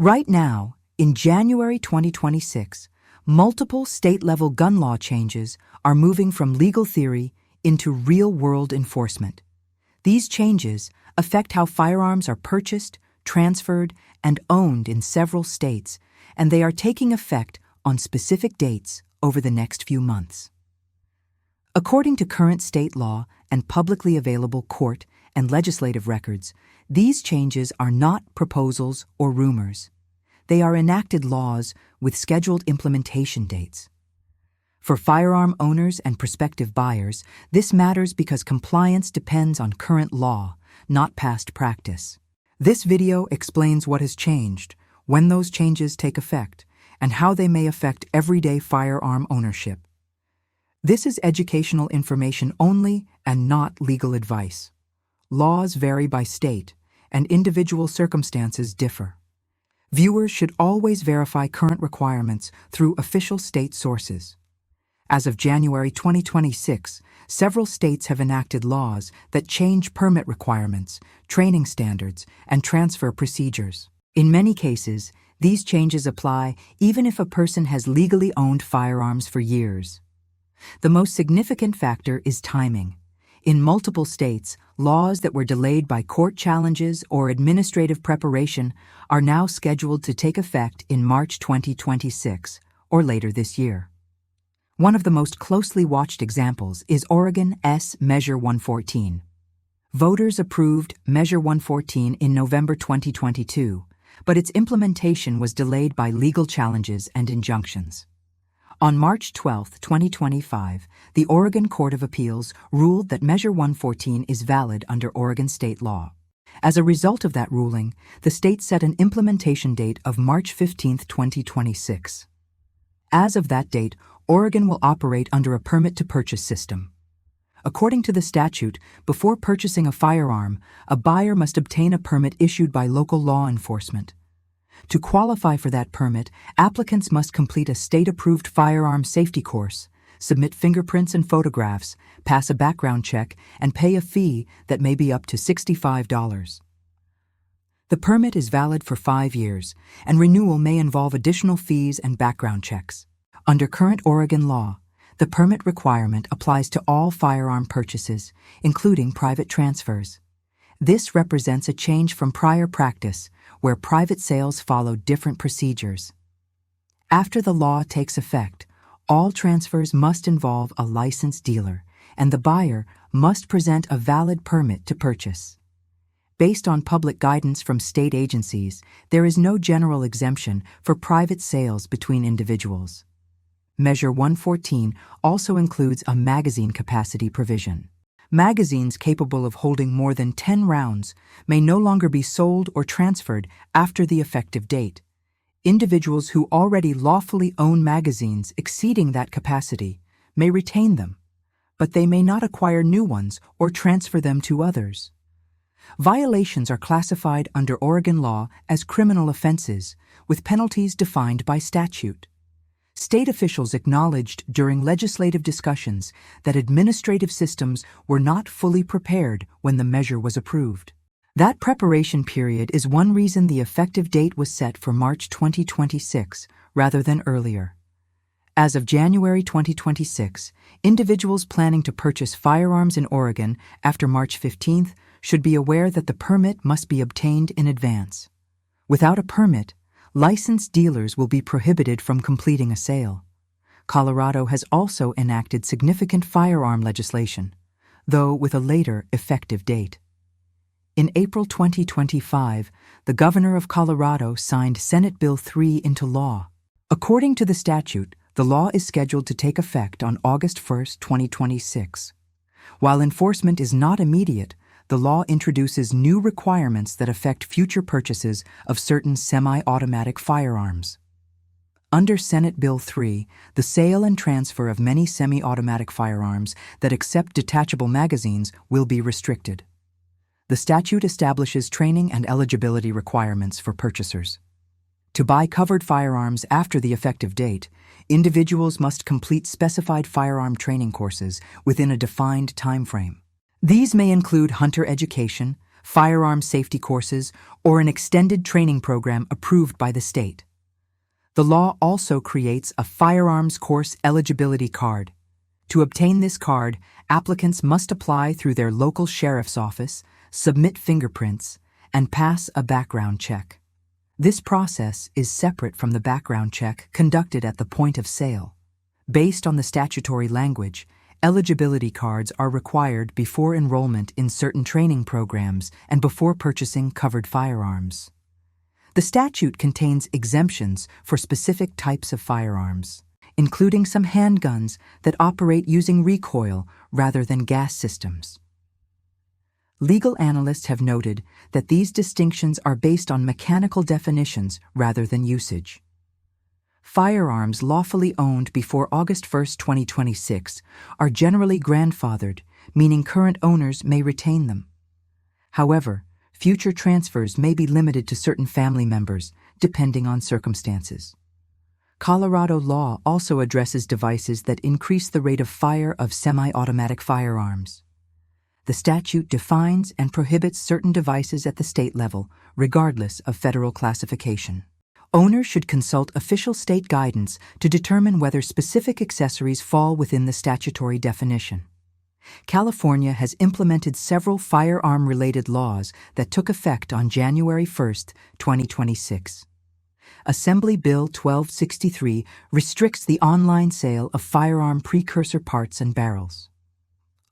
Right now, in January 2026, multiple state-level gun law changes are moving from legal theory into real-world enforcement. These changes affect how firearms are purchased, transferred, and owned in several states, and they are taking effect on specific dates over the next few months. According to current state law and publicly available court and legislative records, these changes are not proposals or rumors. They are enacted laws with scheduled implementation dates. For firearm owners and prospective buyers, this matters because compliance depends on current law, not past practice. This video explains what has changed, when those changes take effect, and how they may affect everyday firearm ownership. This is educational information only and not legal advice. Laws vary by state, and individual circumstances differ. Viewers should always verify current requirements through official state sources. As of January 2026, several states have enacted laws that change permit requirements, training standards, and transfer procedures. In many cases, these changes apply even if a person has legally owned firearms for years. The most significant factor is timing. In multiple states, laws that were delayed by court challenges or administrative preparation are now scheduled to take effect in March 2026 or later this year. One of the most closely watched examples is Oregon's Measure 114. Voters approved Measure 114 in November 2022, but its implementation was delayed by legal challenges and injunctions. On March 12, 2025, the Oregon Court of Appeals ruled that Measure 114 is valid under Oregon state law. As a result of that ruling, the state set an implementation date of March 15, 2026. As of that date, Oregon will operate under a permit-to-purchase system. According to the statute, before purchasing a firearm, a buyer must obtain a permit issued by local law enforcement. To qualify for that permit, applicants must complete a state-approved firearm safety course, submit fingerprints and photographs, pass a background check, and pay a fee that may be up to $65. The permit is valid for 5 years, and renewal may involve additional fees and background checks. Under current Oregon law, the permit requirement applies to all firearm purchases, including private transfers. This represents a change from prior practice, where private sales followed different procedures. After the law takes effect, all transfers must involve a licensed dealer, and the buyer must present a valid permit to purchase. Based on public guidance from state agencies, there is no general exemption for private sales between individuals. Measure 114 also includes a magazine capacity provision. Magazines capable of holding more than 10 rounds may no longer be sold or transferred after the effective date. Individuals who already lawfully own magazines exceeding that capacity may retain them, but they may not acquire new ones or transfer them to others. Violations are classified under Oregon law as criminal offenses, with penalties defined by statute. State officials acknowledged during legislative discussions that administrative systems were not fully prepared when the measure was approved. That preparation period is one reason the effective date was set for March 2026 rather than earlier. As of January 2026, individuals planning to purchase firearms in Oregon after March 15th should be aware that the permit must be obtained in advance. Without a permit, licensed dealers will be prohibited from completing a sale. Colorado has also enacted significant firearm legislation, though with a later effective date. In April 2025, the governor of Colorado signed Senate Bill 3 into law. According to the statute, the law is scheduled to take effect on August 1, 2026. While enforcement is not immediate, the law introduces new requirements that affect future purchases of certain semi-automatic firearms. Under Senate Bill 3, the sale and transfer of many semi-automatic firearms that accept detachable magazines will be restricted. The statute establishes training and eligibility requirements for purchasers. To buy covered firearms after the effective date, individuals must complete specified firearm training courses within a defined time frame. These may include hunter education, firearm safety courses, or an extended training program approved by the state. The law also creates a firearms course eligibility card. To obtain this card, applicants must apply through their local sheriff's office, submit fingerprints, and pass a background check. This process is separate from the background check conducted at the point of sale. Based on the statutory language, eligibility cards are required before enrollment in certain training programs and before purchasing covered firearms. The statute contains exemptions for specific types of firearms, including some handguns that operate using recoil rather than gas systems. Legal analysts have noted that these distinctions are based on mechanical definitions rather than usage. Firearms lawfully owned before August 1, 2026 are generally grandfathered, meaning current owners may retain them. However, future transfers may be limited to certain family members, depending on circumstances. Colorado law also addresses devices that increase the rate of fire of semi-automatic firearms. The statute defines and prohibits certain devices at the state level, regardless of federal classification. Owners should consult official state guidance to determine whether specific accessories fall within the statutory definition. California has implemented several firearm-related laws that took effect on January 1, 2026. Assembly Bill 1263 restricts the online sale of firearm precursor parts and barrels.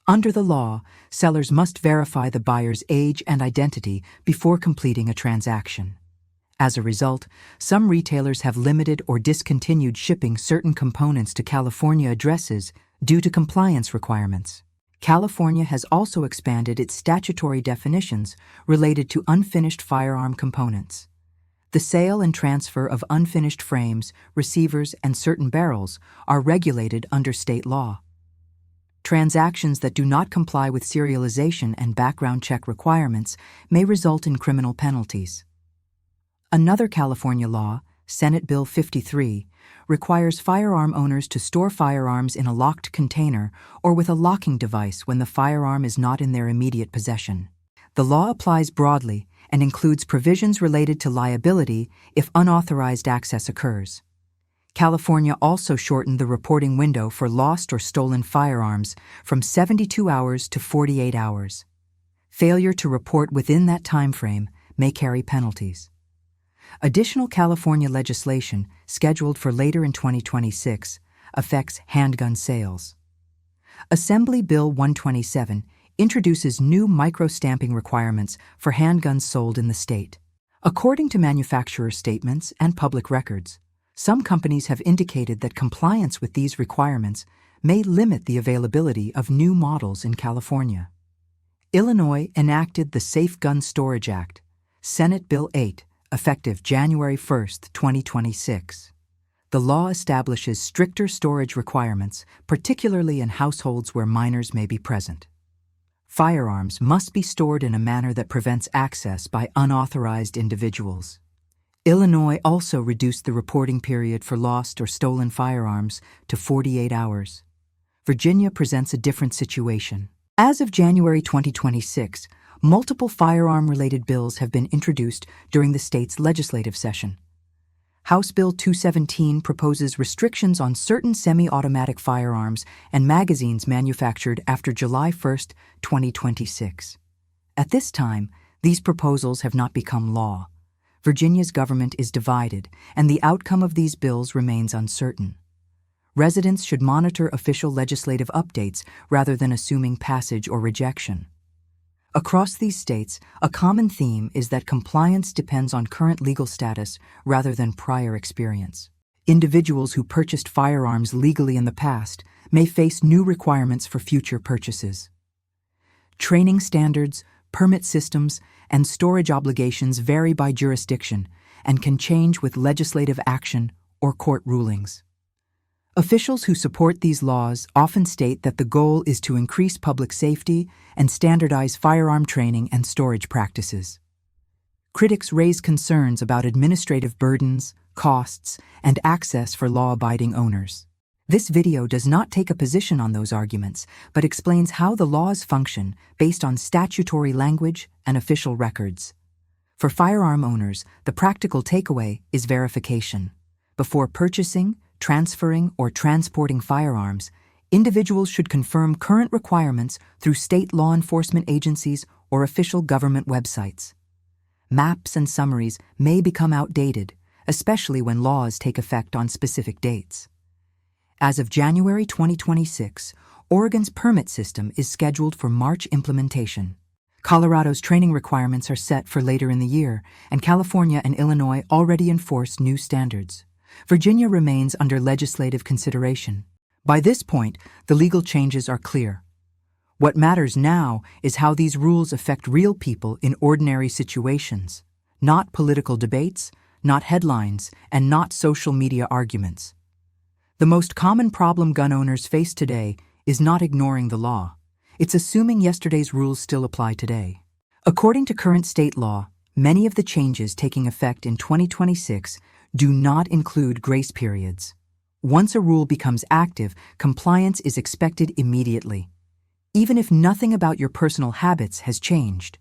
Under the law, sellers must verify the buyer's age and identity before completing a transaction. As a result, some retailers have limited or discontinued shipping certain components to California addresses due to compliance requirements. California has also expanded its statutory definitions related to unfinished firearm components. The sale and transfer of unfinished frames, receivers, and certain barrels are regulated under state law. Transactions that do not comply with serialization and background check requirements may result in criminal penalties. Another California law, Senate Bill 53, requires firearm owners to store firearms in a locked container or with a locking device when the firearm is not in their immediate possession. The law applies broadly and includes provisions related to liability if unauthorized access occurs. California also shortened the reporting window for lost or stolen firearms from 72 hours to 48 hours. Failure to report within that time frame may carry penalties. Additional California legislation, scheduled for later in 2026, affects handgun sales. Assembly Bill 127 introduces new micro-stamping requirements for handguns sold in the state. According to manufacturer statements and public records, some companies have indicated that compliance with these requirements may limit the availability of new models in California. Illinois enacted the Safe Gun Storage Act, Senate Bill 8, effective January 1, 2026. The law establishes stricter storage requirements, particularly in households where minors may be present. Firearms must be stored in a manner that prevents access by unauthorized individuals. Illinois also reduced the reporting period for lost or stolen firearms to 48 hours. Virginia presents a different situation. As of January 2026, multiple firearm-related bills have been introduced during the state's legislative session. House Bill 217 proposes restrictions on certain semi-automatic firearms and magazines manufactured after July 1, 2026. At this time, these proposals have not become law. Virginia's government is divided, and the outcome of these bills remains uncertain. Residents should monitor official legislative updates rather than assuming passage or rejection. Across these states, a common theme is that compliance depends on current legal status rather than prior experience. Individuals who purchased firearms legally in the past may face new requirements for future purchases. Training standards, permit systems, and storage obligations vary by jurisdiction and can change with legislative action or court rulings. Officials who support these laws often state that the goal is to increase public safety and standardize firearm training and storage practices. Critics raise concerns about administrative burdens, costs, and access for law-abiding owners. This video does not take a position on those arguments, but explains how the laws function based on statutory language and official records. For firearm owners, the practical takeaway is verification. Before purchasing, transferring, or transporting firearms, individuals should confirm current requirements through state law enforcement agencies or official government websites. Maps and summaries may become outdated, especially when laws take effect on specific dates. As of January 2026, Oregon's permit system is scheduled for March implementation. Colorado's training requirements are set for later in the year, and California and Illinois already enforce new standards. Virginia remains under legislative consideration. By this point, the legal changes are clear. What matters now is how these rules affect real people in ordinary situations, not political debates, not headlines, and not social media arguments. The most common problem gun owners face today is not ignoring the law. It's assuming yesterday's rules still apply today. According to current state law, many of the changes taking effect in 2026 do not include grace periods. Once a rule becomes active, compliance is expected immediately, even if nothing about your personal habits has changed.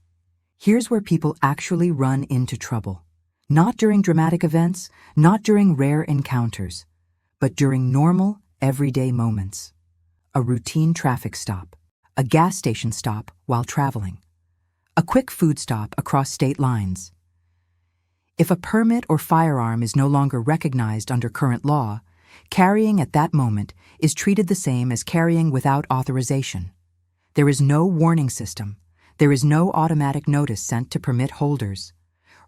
Here's where people actually run into trouble. Not during dramatic events, not during rare encounters, but during normal, everyday moments. A routine traffic stop, a gas station stop while traveling, a quick food stop across state lines. If a permit or firearm is no longer recognized under current law, carrying at that moment is treated the same as carrying without authorization. There is no warning system. There is no automatic notice sent to permit holders.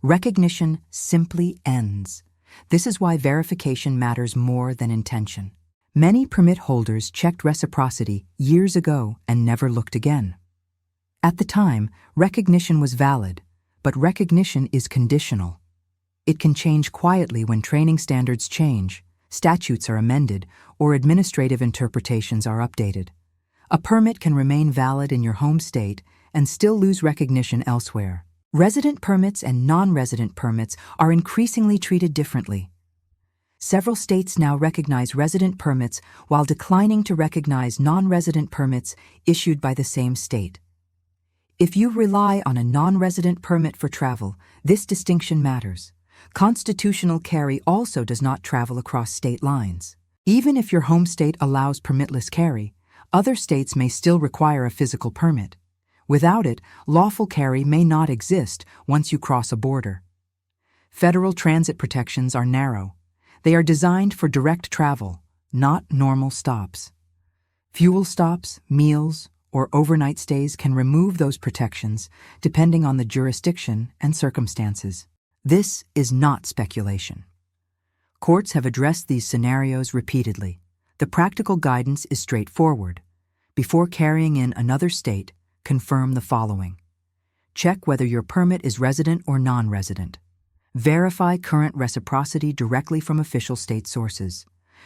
Recognition simply ends. This is why verification matters more than intention. Many permit holders checked reciprocity years ago and never looked again. At the time, recognition was valid, but recognition is conditional. It can change quietly when training standards change, statutes are amended, or administrative interpretations are updated. A permit can remain valid in your home state and still lose recognition elsewhere. Resident permits and non-resident permits are increasingly treated differently. Several states now recognize resident permits while declining to recognize non-resident permits issued by the same state. If you rely on a non-resident permit for travel, this distinction matters. Constitutional carry also does not travel across state lines. Even if your home state allows permitless carry, other states may still require a physical permit. Without it, lawful carry may not exist once you cross a border. Federal transit protections are narrow. They are designed for direct travel, not normal stops. Fuel stops, meals, or overnight stays can remove those protections depending on the jurisdiction and circumstances. This is not speculation. Courts have addressed these scenarios repeatedly. The practical guidance is straightforward. Before carrying in another state, confirm the following. Check whether your permit is resident or non-resident. Verify current reciprocity directly from official state sources.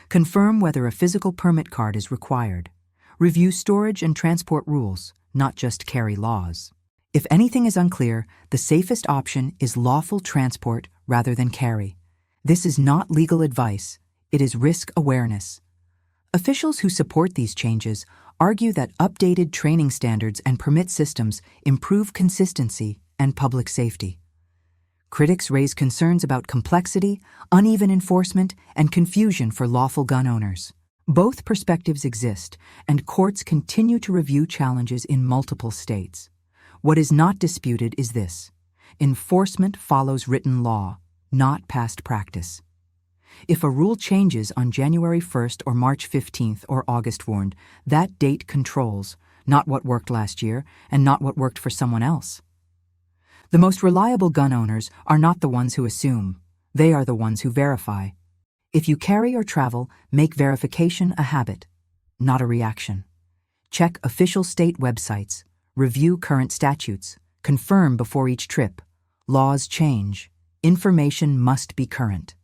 Confirm whether a physical permit card is required. Review storage and transport rules, not just carry laws. If anything is unclear, the safest option is lawful transport rather than carry. This is not legal advice, it is risk awareness. Officials who support these changes argue that updated training standards and permit systems improve consistency and public safety. Critics raise concerns about complexity, uneven enforcement, and confusion for lawful gun owners. Both perspectives exist, and courts continue to review challenges in multiple states. What is not disputed is this: enforcement follows written law, not past practice. If a rule changes on January 1st or March 15th or August 4th, that date controls, not what worked last year and not what worked for someone else. The most reliable gun owners are not the ones who assume, they are the ones who verify. If you carry or travel, make verification a habit, not a reaction. Check official state websites, review current statutes, confirm before each trip. Laws change. Information must be current.